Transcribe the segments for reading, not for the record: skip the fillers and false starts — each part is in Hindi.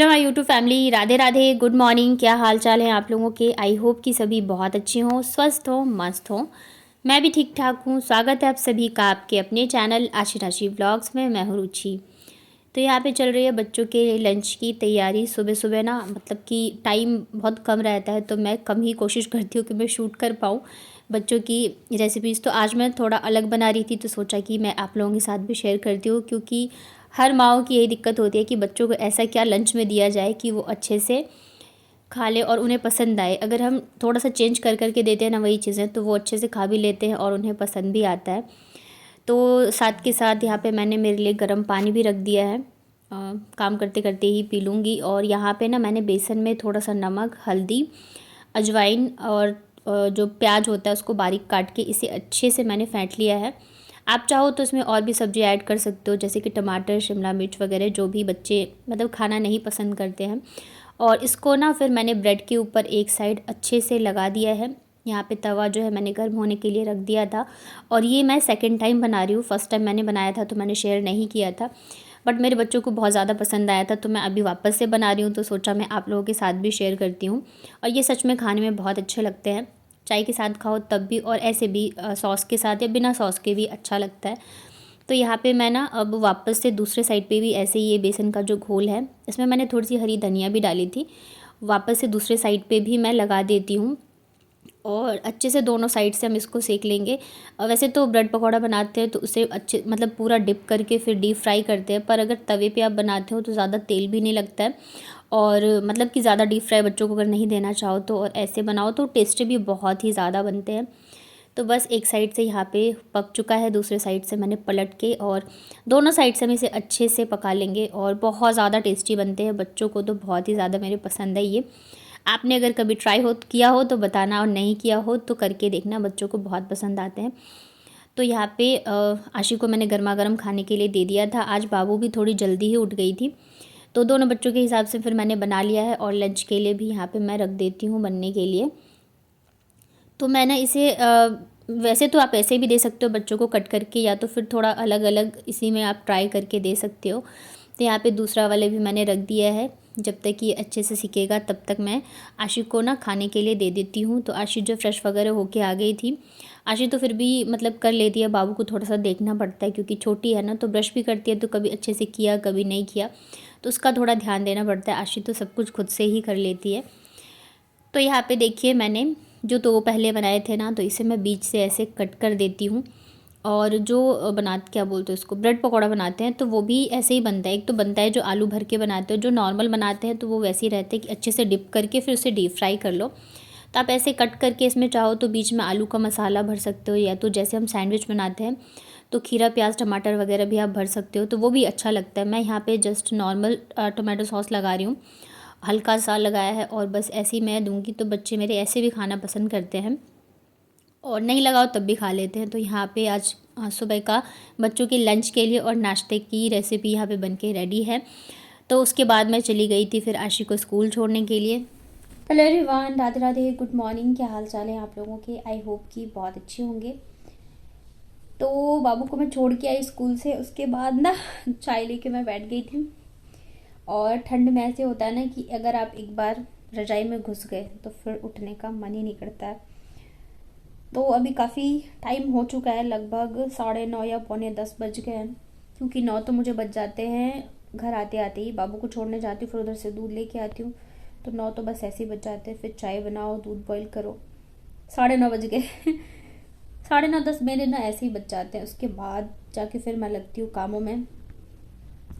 Hello my YouTube family, Radhe Radhe, good morning. क्या हाल चाल है आप लोगों के। आई होप कि सभी बहुत अच्छे हों, स्वस्थ हों, मस्त हों। मैं भी ठीक ठाक हूँ। स्वागत है आप सभी का आपके अपने चैनल आशी राशि व्लॉग्स में। मैं हूँ रुचि। तो यहाँ पे चल रही है बच्चों के लंच की तैयारी। सुबह सुबह ना मतलब कि टाइम बहुत कम रहता है, तो मैं कम ही कोशिश करती हूँ कि मैं शूट कर पाऊँ बच्चों की रेसिपीज़। तो आज मैं थोड़ा अलग बना रही थी, तो सोचा कि मैं आप लोगों के साथ भी शेयर करती हूँ, क्योंकि हर माँओं की यही दिक्कत होती है कि बच्चों को ऐसा क्या लंच में दिया जाए कि वो अच्छे से खा ले और उन्हें पसंद आए। अगर हम थोड़ा सा चेंज कर करके देते हैं ना वही चीज़ें, तो वो अच्छे से खा भी लेते हैं और उन्हें पसंद भी आता है। तो साथ के साथ यहाँ पे मैंने मेरे लिए गर्म पानी भी रख दिया है। काम करते करते ही पी लूँगी। और यहाँ पे ना मैंने बेसन में थोड़ा सा नमक, हल्दी, अजवाइन और जो प्याज होता है उसको बारीक काट के इसे अच्छे से मैंने फेंट लिया है। आप चाहो तो इसमें और भी सब्ज़ी ऐड कर सकते हो, जैसे कि टमाटर, शिमला मिर्च वगैरह, जो भी बच्चे मतलब खाना नहीं पसंद करते हैं। और इसको ना फिर मैंने ब्रेड के ऊपर एक साइड अच्छे से लगा दिया है। यहाँ पे तवा जो है मैंने गर्म होने के लिए रख दिया था। और ये मैं सेकंड टाइम बना रही हूँ। फर्स्ट टाइम मैंने बनाया था तो मैंने शेयर नहीं किया था, बट मेरे बच्चों को बहुत ज़्यादा पसंद आया था, तो मैं अभी वापस से बना रही हूँ। तो सोचा मैं आप लोगों के साथ भी शेयर करती हूँ। और ये सच में खाने में बहुत अच्छे लगते हैं। चाय के साथ खाओ तब भी, और ऐसे भी सॉस के साथ या बिना सॉस के भी अच्छा लगता है। तो यहाँ पे मैं ना अब वापस से दूसरे साइड पे भी ऐसे ही ये बेसन का जो घोल है, इसमें मैंने थोड़ी सी हरी धनिया भी डाली थी। वापस से दूसरे साइड पे भी मैं लगा देती हूँ और अच्छे से दोनों साइड से हम इसको सेक लेंगे। वैसे तो ब्रेड पकौड़ा बनाते हैं तो उसे अच्छे मतलब पूरा डिप करके फिर डीप फ्राई करते हैं, पर अगर तवे पे आप बनाते हो तो ज़्यादा तेल भी नहीं लगता है। और मतलब कि ज़्यादा डीप फ्राई बच्चों को अगर नहीं देना चाहो तो, और ऐसे बनाओ तो टेस्टी भी बहुत ही ज़्यादा बनते हैं। तो बस एक साइड से यहाँ पे पक चुका है, दूसरे साइड से मैंने पलट के और दोनों साइड से हम इसे अच्छे से पका लेंगे। और बहुत ज़्यादा टेस्टी बनते हैं, बच्चों को तो बहुत ही ज़्यादा मेरे पसंद है ये। आपने अगर कभी ट्राई किया हो तो बताना, और नहीं किया हो तो करके देखना, बच्चों को बहुत पसंद आते हैं। तो यहाँ पे आशी को मैंने गर्मा गर्म खाने के लिए दे दिया था। आज बाबू भी थोड़ी जल्दी ही उठ गई थी, तो दोनों बच्चों के हिसाब से फिर मैंने बना लिया है। और लंच के लिए भी यहाँ पे मैं रख देती हूँ बनने के लिए। तो मैंने इसे वैसे तो आप ऐसे भी दे सकते हो बच्चों को कट करके, या तो फिर थोड़ा अलग अलग इसी में आप ट्राई करके दे सकते हो। तो यहाँ पे दूसरा वाले भी मैंने रख दिया है। जब तक ये अच्छे से सीखेगा तब तक मैं आशी को ना खाने के लिए दे देती हूँ। तो आशी जो फ्रेश वगैरह होके आ गई थी, आशी तो फिर भी मतलब कर लेती है। बाबू को थोड़ा सा देखना पड़ता है क्योंकि छोटी है ना, तो ब्रश भी करती है तो कभी अच्छे से किया कभी नहीं किया, तो उसका थोड़ा ध्यान देना पड़ता है। आशी तो सब कुछ खुद से ही कर लेती है। तो यहाँ पे देखिए मैंने जो तो वो पहले बनाए थे ना, तो इसे मैं बीच से ऐसे कट कर देती हूँ। और जो क्या बोलते हैं उसको, ब्रेड पकौड़ा बनाते हैं तो वो भी ऐसे ही बनता है। एक तो बनता है जो आलू भर के बनाते हैं, जो नॉर्मल बनाते हैं तो वो वैसे ही रहते हैं कि अच्छे से डिप करके फिर उसे डीप फ्राई कर लो। तो आप ऐसे कट करके इसमें चाहो तो बीच में आलू का मसाला भर सकते हो, या तो जैसे हम सैंडविच बनाते हैं तो खीरा, प्याज, टमाटर वगैरह भी आप भर सकते हो, तो वो भी अच्छा लगता है। मैं यहाँ पे जस्ट नॉर्मल टोमेटो सॉस लगा रही हूँ, हल्का सा लगाया है, और बस ऐसे ही मैं दूंगी। तो बच्चे मेरे ऐसे भी खाना पसंद करते हैं, और नहीं लगाओ तब भी खा लेते हैं। तो यहाँ पे आज सुबह का बच्चों के लंच के लिए और नाश्ते की रेसिपी यहाँ पे बनके रेडी है। तो उसके बाद मैं चली गई थी फिर आशी को स्कूल छोड़ने के लिए। Hello everyone, Radhe Radhe, good morning. क्या हाल चाल है आप लोगों के। आई होप कि बहुत अच्छे होंगे। तो बाबू को मैं छोड़ के आई स्कूल से, उसके बाद ना चाय लेके मैं बैठ गई थी। और ठंड में ऐसे होता है ना कि अगर आप एक बार रजाई में घुस गए तो फिर उठने का मन ही नहीं करता है। तो अभी काफ़ी टाइम हो चुका है, लगभग 9:30 या 9:45 बज गए हैं, क्योंकि 9 तो मुझे बज जाते हैं घर आते आते ही। बाबू को छोड़ने जाती हूँ, फिर उधर से दूध लेके आती हूँ, तो 9 तो बस ऐसे ही बज जाते हैं। फिर चाय बनाओ, दूध बॉईल करो, 9:30 बज गए 9:30 10 मेरे ना ऐसे ही बच जाते हैं। उसके बाद जाके फिर मैं लगती हूँ कामों में।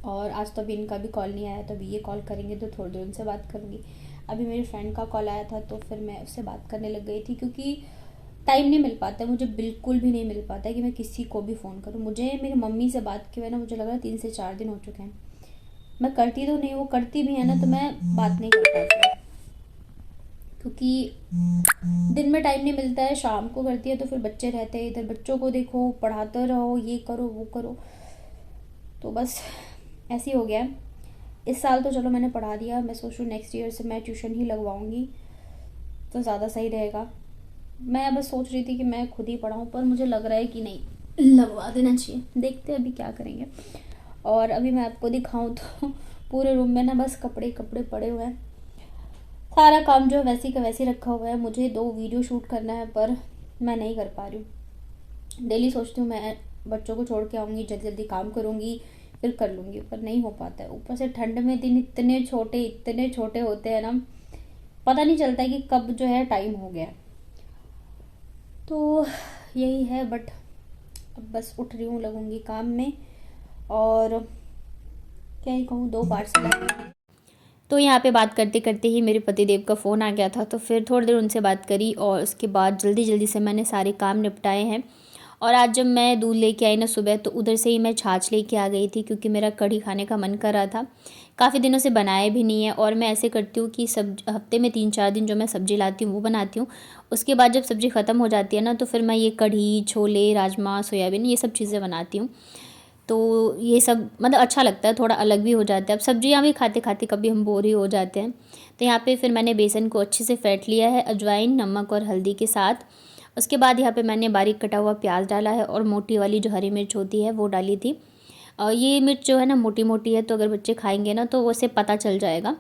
और आज तो अभी इनका भी कॉल नहीं आया, तो अभी ये कॉल करेंगे तो थोड़ी देर उनसे बात करूँगी। अभी मेरी फ्रेंड का कॉल आया था तो फिर मैं उससे बात करने लग गई थी, क्योंकि टाइम नहीं मिल पाता है मुझे, बिल्कुल भी नहीं मिल पाता है कि मैं किसी को भी फ़ोन करूँ। मुझे मेरी मम्मी से बात किए हुए ना मुझे लग रहा है 3 से 4 दिन हो चुके हैं। मैं करती तो नहीं, वो करती भी है ना, तो मैं बात नहीं कर पाती, क्योंकि दिन में टाइम नहीं मिलता है। शाम को करती है तो फिर बच्चे रहते हैं, इधर बच्चों को देखो, पढ़ाते रहो, ये करो वो करो, तो बस ऐसे ही हो गया है। इस साल तो चलो मैंने पढ़ा दिया, मैं सोच रही हूँ नेक्स्ट ईयर से मैं ट्यूशन ही लगवाऊँगी तो ज़्यादा सही रहेगा। मैं बस सोच रही थी कि मैं खुद ही पढ़ाऊँ, पर मुझे लग रहा है कि नहीं, लगवा देना चाहिए। देखते हैं अभी क्या करेंगे। और अभी मैं आपको दिखाऊँ तो पूरे रूम में ना बस कपड़े कपड़े पड़े हुए हैं। सारा काम जो है वैसे का वैसे रखा हुआ है। मुझे 2 वीडियो शूट करना है पर मैं नहीं कर पा रही हूँ। डेली सोचती हूँ मैं बच्चों को छोड़ के आऊँगी, जल्दी जल्दी काम करूँगी, फिर कर लूँगी, पर नहीं हो पाता है। ऊपर से ठंड में दिन इतने छोटे होते हैं ना, पता नहीं चलता है कि कब जो है टाइम हो गया। तो यही है, बट अब बस उठ रही हूँ, लगूंगी काम में। और क्या ही कहूँ, 2 पार्सल आए हैं। तो यहाँ पे बात करते करते ही मेरे पतिदेव का फ़ोन आ गया था, तो फिर थोड़ी देर उनसे बात करी और उसके बाद जल्दी जल्दी से मैंने सारे काम निपटाए हैं। और आज जब मैं दूध लेके आई ना सुबह, तो उधर से ही मैं छाछ लेके आ गई थी, क्योंकि मेरा कढ़ी खाने का मन कर रहा था। काफ़ी दिनों से बनाए भी नहीं है, और मैं ऐसे करती हूँ कि सब हफ्ते में 3-4 दिन जो मैं सब्ज़ी लाती हूँ वो बनाती हूँ। उसके बाद जब सब्ज़ी ख़त्म हो जाती है ना, तो फिर मैं ये कढ़ी, छोले, राजमा, सोयाबीन, ये सब चीज़ें बनाती हूँ। तो ये सब मतलब अच्छा लगता है, थोड़ा अलग भी हो जाता है। अब सब्जियाँ भी खाते खाते कभी हम बोर ही हो जाते हैं। तो यहाँ पे फिर मैंने बेसन को अच्छे से फेंट लिया है, अजवाइन, नमक और हल्दी के साथ। उसके बाद यहाँ पे मैंने बारीक कटा हुआ प्याज डाला है, और मोटी वाली जो हरी मिर्च होती है वो डाली थी। ये मिर्च जो है ना मोटी मोटी है, तो अगर बच्चे खाएंगे ना तो उसे पता चल जाएगा।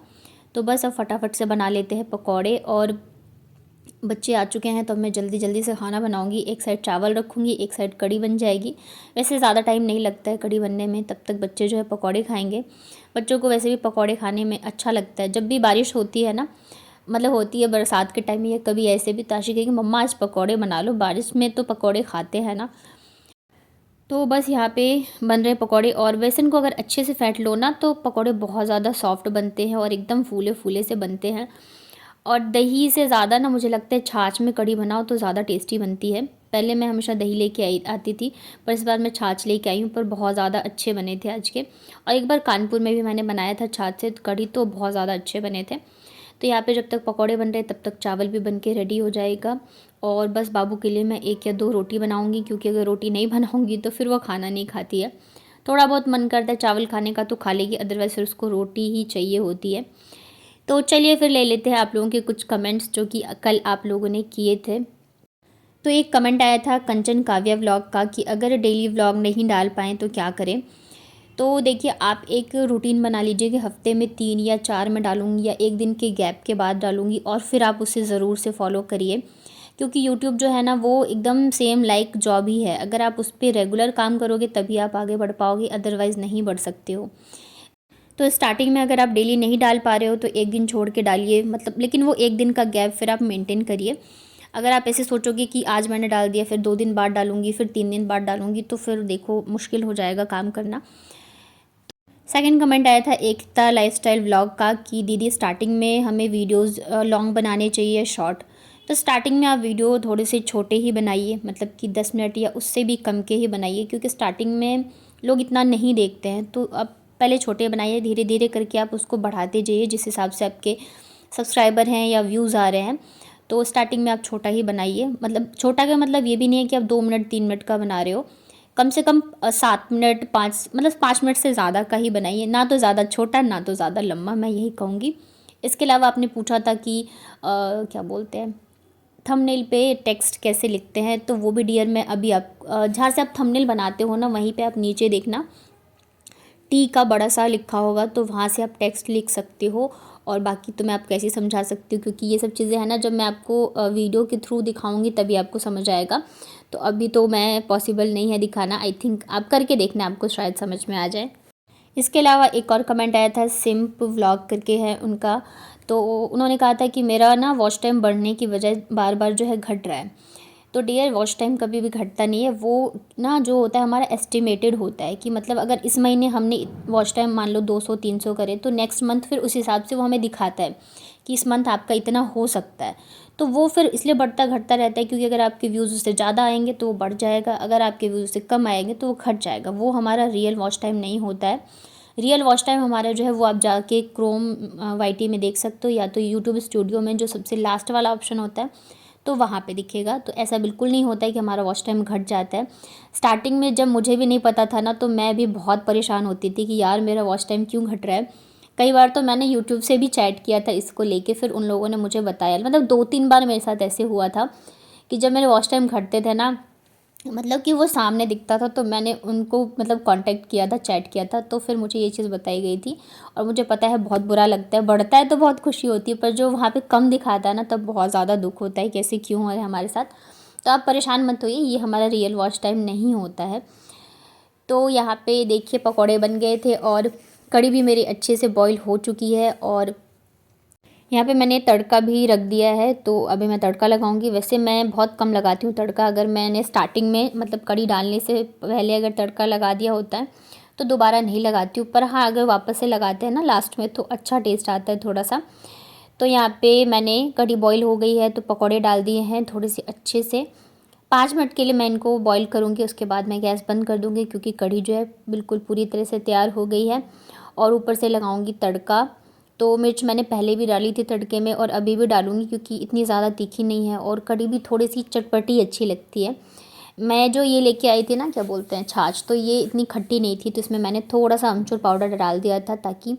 तो बस अब फटाफट से बना लेते हैं पकौड़े। और बच्चे आ चुके हैं, तो अब मैं जल्दी जल्दी से खाना बनाऊंगी। एक साइड चावल रखूंगी, एक साइड कढ़ी बन जाएगी। वैसे ज़्यादा टाइम नहीं लगता है कढ़ी बनने में, तब तक बच्चे जो है पकौड़े खाएंगे। बच्चों को वैसे भी पकौड़े खाने में अच्छा लगता है। जब भी बारिश होती है ना, मतलब होती है बरसात के टाइम में, या कभी ऐसे भी ताशी कहेगी मम्मा आज पकौड़े बना लो, बारिश में तो पकौड़े खाते हैं ना। तो बस यहाँ पे बन रहे पकौड़े। और बेसन को अगर अच्छे से फेंट लो ना, तो पकौड़े बहुत ज़्यादा सॉफ्ट बनते हैं और एकदम फूले फूले से बनते हैं। और दही से ज़्यादा ना मुझे लगता है छाछ में कढ़ी बनाओ तो ज़्यादा टेस्टी बनती है। पहले मैं हमेशा दही लेके आती थी, पर इस बार मैं छाछ लेके आई हूँ, पर बहुत ज़्यादा अच्छे बने थे आज के। और एक बार कानपुर में भी मैंने बनाया था छाछ से कढ़ी, तो बहुत ज़्यादा अच्छे बने थे। तो यहाँ पे जब तक पकौड़े बन रहे तब तक चावल भी बन के रेडी हो जाएगा। और बस बाबू के लिए मैं 1 या 2 रोटी बनाऊँगी, क्योंकि अगर रोटी नहीं बनाऊँगी तो फिर वो खाना नहीं खाती है। थोड़ा बहुत मन करता है चावल खाने का तो खा लेगी, अदरवाइज़ फिर उसको रोटी ही चाहिए होती है। तो चलिए फिर ले लेते हैं आप लोगों के कुछ कमेंट्स जो कि कल आप लोगों ने किए थे। तो एक कमेंट आया था कंचन काव्या व्लॉग का, कि अगर डेली व्लॉग नहीं डाल पाएँ तो क्या करें। तो देखिए, आप एक रूटीन बना लीजिए कि हफ्ते में 3 या 4 मैं डालूँगी, या 1 दिन के गैप के बाद डालूँगी, और फिर आप उसे ज़रूर से फॉलो करिए। क्योंकि यूट्यूब जो है ना, वो एकदम सेम लाइक जॉब ही है। अगर आप उस पर रेगुलर काम करोगे तभी आप आगे बढ़ पाओगे, अदरवाइज़ नहीं बढ़ सकते हो। तो स्टार्टिंग में अगर आप डेली नहीं डाल पा रहे हो तो 1 दिन छोड़ के डालिए, मतलब लेकिन वो 1 दिन का गैप फिर आप मेंटेन करिए। अगर आप ऐसे सोचोगे कि आज मैंने डाल दिया, फिर 2 दिन बाद डालूंगी, फिर 3 दिन बाद डालूंगी, तो फिर देखो मुश्किल हो जाएगा काम करना। सेकंड कमेंट आया था एकता लाइफस्टाइल व्लॉग का, कि दीदी स्टार्टिंग में हमें वीडियोस लॉन्ग बनाने चाहिए शॉर्ट। तो स्टार्टिंग में आप वीडियो थोड़े से छोटे ही बनाइए, मतलब कि 10 मिनट या उससे भी कम के ही बनाइए, क्योंकि स्टार्टिंग में लोग इतना नहीं देखते हैं। तो अब पहले छोटे बनाइए, धीरे धीरे करके आप उसको बढ़ाते जाइए जिस हिसाब से आपके सब्सक्राइबर हैं या व्यूज़ आ रहे हैं। तो स्टार्टिंग में आप छोटा ही बनाइए, मतलब छोटा का मतलब ये भी नहीं है कि आप 2 मिनट 3 मिनट का बना रहे हो। कम से कम 7 मिनट 5 मतलब 5 मिनट से ज़्यादा का ही बनाइए, ना तो ज़्यादा छोटा ना तो ज़्यादा लंबा, मैं यही कहूँगी। इसके अलावा आपने पूछा था कि क्या बोलते हैं थंबनेल पे टेक्स्ट कैसे लिखते हैं, तो वो भी डियर मैं अभी आप जहाँ से आप थंबनेल बनाते हो ना, वहीं पे आप नीचे देखना टी का बड़ा सा लिखा होगा, तो वहाँ से आप टेक्स्ट लिख सकते हो। और बाकी तो मैं आपको कैसे समझा सकती हूँ, क्योंकि ये सब चीज़ें हैं ना, जब मैं आपको वीडियो के थ्रू दिखाऊंगी तभी आपको समझ आएगा। तो अभी तो मैं पॉसिबल नहीं है दिखाना, आई थिंक आप करके देखना, आपको शायद समझ में आ जाए। इसके अलावा एक और कमेंट आया था, सिंप व्लॉग करके है उनका। तो उन्होंने कहा था कि मेरा ना वॉच टाइम बढ़ने की वजह बार बार जो है घट रहा है। तो डियर, वॉच टाइम कभी भी घटता नहीं है, वो ना जो होता है हमारा एस्टिमेटेड होता है, कि मतलब अगर इस महीने हमने वॉच टाइम मान लो 200-300 करे, तो नेक्स्ट मंथ फिर उस हिसाब से वो हमें दिखाता है कि इस मंथ आपका इतना हो सकता है। तो वो फिर इसलिए बढ़ता घटता रहता है, क्योंकि अगर आपके व्यूज़ उससे ज़्यादा आएंगे तो वो बढ़ जाएगा, अगर आपके व्यूज़ से कम आएंगे तो वो घट जाएगा। वो हमारा रियल वॉच टाइम नहीं होता है। रियल वॉच टाइम हमारा जो है वो आप जाके क्रोम वाईटी में देख सकते हो, या तो यूट्यूब स्टूडियो में जो सबसे लास्ट वाला ऑप्शन होता है, तो वहाँ पे दिखेगा। तो ऐसा बिल्कुल नहीं होता है कि हमारा वॉच टाइम घट जाता है। स्टार्टिंग में जब मुझे भी नहीं पता था ना, तो मैं भी बहुत परेशान होती थी कि यार मेरा वॉच टाइम क्यों घट रहा है। कई बार तो मैंने यूट्यूब से भी चैट किया था इसको लेके, फिर उन लोगों ने मुझे बताया, मतलब 2-3 बार मेरे साथ ऐसे हुआ था कि जब मेरे वॉच टाइम घटते थे ना, मतलब कि वो सामने दिखता था, तो मैंने उनको मतलब कांटेक्ट किया था, चैट किया था, तो फिर मुझे ये चीज़ बताई गई थी। और मुझे पता है बहुत बुरा लगता है, बढ़ता है तो बहुत खुशी होती है, पर जो वहाँ पे कम दिखाता है ना, तब बहुत ज़्यादा दुःख होता है कि ऐसे क्यों हो रहा है हमारे साथ। तो आप परेशान मत होइए, ये हमारा रियल वॉच टाइम नहीं होता है। तो यहाँ पे देखिए पकौड़े बन गए थे और कढ़ी भी मेरी अच्छे से बॉईल हो चुकी है, और यहाँ पे मैंने तड़का भी रख दिया है। तो अभी मैं तड़का लगाऊंगी। वैसे मैं बहुत कम लगाती हूँ तड़का, अगर मैंने स्टार्टिंग में मतलब कढ़ी डालने से पहले अगर तड़का लगा दिया होता है तो दोबारा नहीं लगाती हूँ, पर हाँ अगर वापस से लगाते हैं ना लास्ट में तो अच्छा टेस्ट आता है थोड़ा सा। तो यहाँ पे मैंने कढ़ी बॉईल हो गई है तो पकौड़े डाल दिए हैं थोड़े से अच्छे से। 5 मिनट के लिए मैं इनको बॉईल करूँगी, उसके बाद मैं गैस बंद कर दूँगी, क्योंकि कढ़ी जो है बिल्कुल पूरी तरह से तैयार हो गई है। और ऊपर से लगाऊँगी तड़का। तो मिर्च मैंने पहले भी डाली थी तड़के में और अभी भी डालूँगी, क्योंकि इतनी ज़्यादा तीखी नहीं है और कढ़ी भी थोड़ी सी चटपटी अच्छी लगती है। मैं जो ये लेके आई थी ना, क्या बोलते हैं, छाछ, तो ये इतनी खट्टी नहीं थी, तो इसमें मैंने थोड़ा सा अमचूर पाउडर डाल दिया था ताकि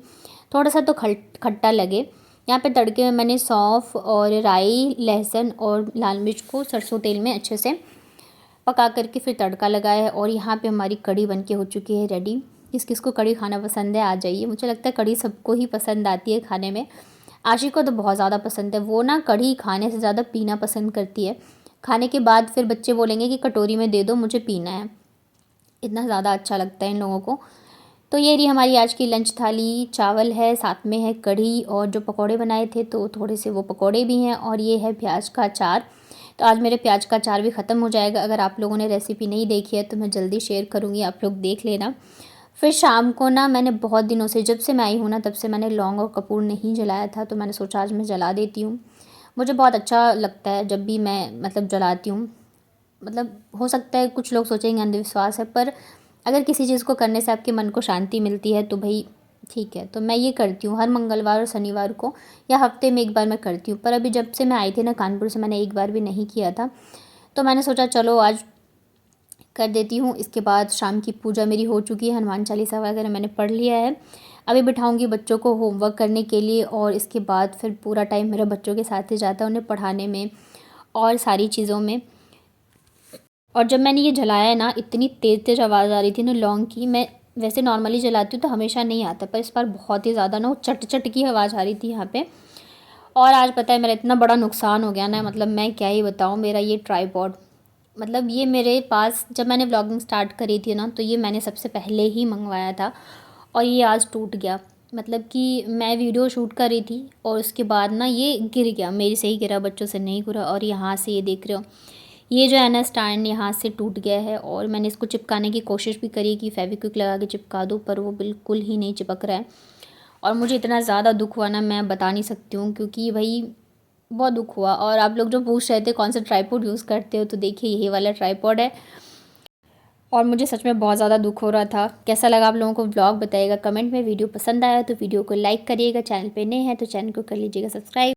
थोड़ा सा तो खट्टा लगे। यहाँ पे तड़के में मैंने सौंफ और राई, लहसुन और लाल मिर्च को सरसों तेल में अच्छे से पका करके फिर तड़का लगाया है। और यहाँ पे हमारी कढ़ी बनके हो चुकी है रेडी। किस किस को कढ़ी खाना पसंद है आ जाइए, मुझे लगता है कढ़ी सबको ही पसंद आती है खाने में। आशी को तो बहुत ज़्यादा पसंद है, वो ना कढ़ी खाने से ज़्यादा पीना पसंद करती है। खाने के बाद फिर बच्चे बोलेंगे कि कटोरी में दे दो, मुझे पीना है, इतना ज़्यादा अच्छा लगता है इन लोगों को। तो ये रही हमारी आज की लंच थाली। चावल है, साथ में है कढ़ी, और जो पकोड़े बनाए थे तो थोड़े से वो पकोड़े भी हैं, और ये है प्याज का अचार। तो आज मेरे प्याज का अचार भी ख़त्म हो जाएगा। अगर आप लोगों ने रेसिपी नहीं देखी है तो मैं जल्दी शेयर करूँगी, आप लोग देख लेना। फिर शाम को ना मैंने बहुत दिनों से, जब से मैं आई हूँ ना, तब से मैंने लौंग और कपूर नहीं जलाया था, तो मैंने सोचा आज मैं जला देती हूँ। मुझे बहुत अच्छा लगता है जब भी मैं मतलब जलाती हूँ। मतलब हो सकता है कुछ लोग सोचेंगे अंधविश्वास है, पर अगर किसी चीज़ को करने से आपके मन को शांति मिलती है तो भाई ठीक है। तो मैं ये करती हूँ हर मंगलवार और शनिवार को, या हफ्ते में एक बार मैं करती हूँ। पर अभी जब से मैं आई थी ना कानपुर से, मैंने एक बार भी नहीं किया था, तो मैंने सोचा चलो आज कर देती हूँ। इसके बाद शाम की पूजा मेरी हो चुकी है, हनुमान चालीसा वगैरह मैंने पढ़ लिया है। अभी बिठाऊंगी बच्चों को होमवर्क करने के लिए, और इसके बाद फिर पूरा टाइम मेरा बच्चों के साथ ही जाता है, उन्हें पढ़ाने में और सारी चीज़ों में। और जब मैंने ये जलाया है ना, इतनी तेज़ तेज़ आवाज़ आ रही थी ना लौंग की। मैं वैसे नॉर्मली जलाती हूँ तो हमेशा नहीं आता, पर इस बार बहुत ही ज़्यादा ना वो चट चट की आवाज़ आ रही थी यहाँ पे। और आज पता है मेरा इतना बड़ा नुकसान हो गया ना, मतलब मैं क्या ही बताऊँ। मेरा ये ट्राइपॉड, मतलब ये मेरे पास जब मैंने व्लॉगिंग स्टार्ट करी थी ना, तो ये मैंने सबसे पहले ही मंगवाया था, और ये आज टूट गया। मतलब कि मैं वीडियो शूट कर रही थी और उसके बाद ना ये गिर गया, मेरे से ही गिरा, बच्चों से नहीं गिरा। और यहाँ से ये देख रहे हो, ये जो है ना स्टैंड यहाँ से टूट गया है, और मैंने इसको चिपकाने की कोशिश भी करी कि फेविक्विक लगा के चिपका दूँ, पर वो बिल्कुल ही नहीं चिपक रहा है। और मुझे इतना ज़्यादा दुख हुआ ना, मैं बता नहीं सकती हूँ, क्योंकि भाई बहुत दुख हुआ। और आप लोग जो पूछ रहे थे कौन सा ट्राइपॉड यूज़ करते हो, तो देखिए यही वाला ट्राइपॉड है। और मुझे सच में बहुत ज़्यादा दुख हो रहा था। कैसा लगा आप लोगों को व्लॉग बताइएगा कमेंट में। वीडियो पसंद आया तो वीडियो को लाइक करिएगा, चैनल पे नए हैं तो चैनल को कर लीजिएगा सब्सक्राइब।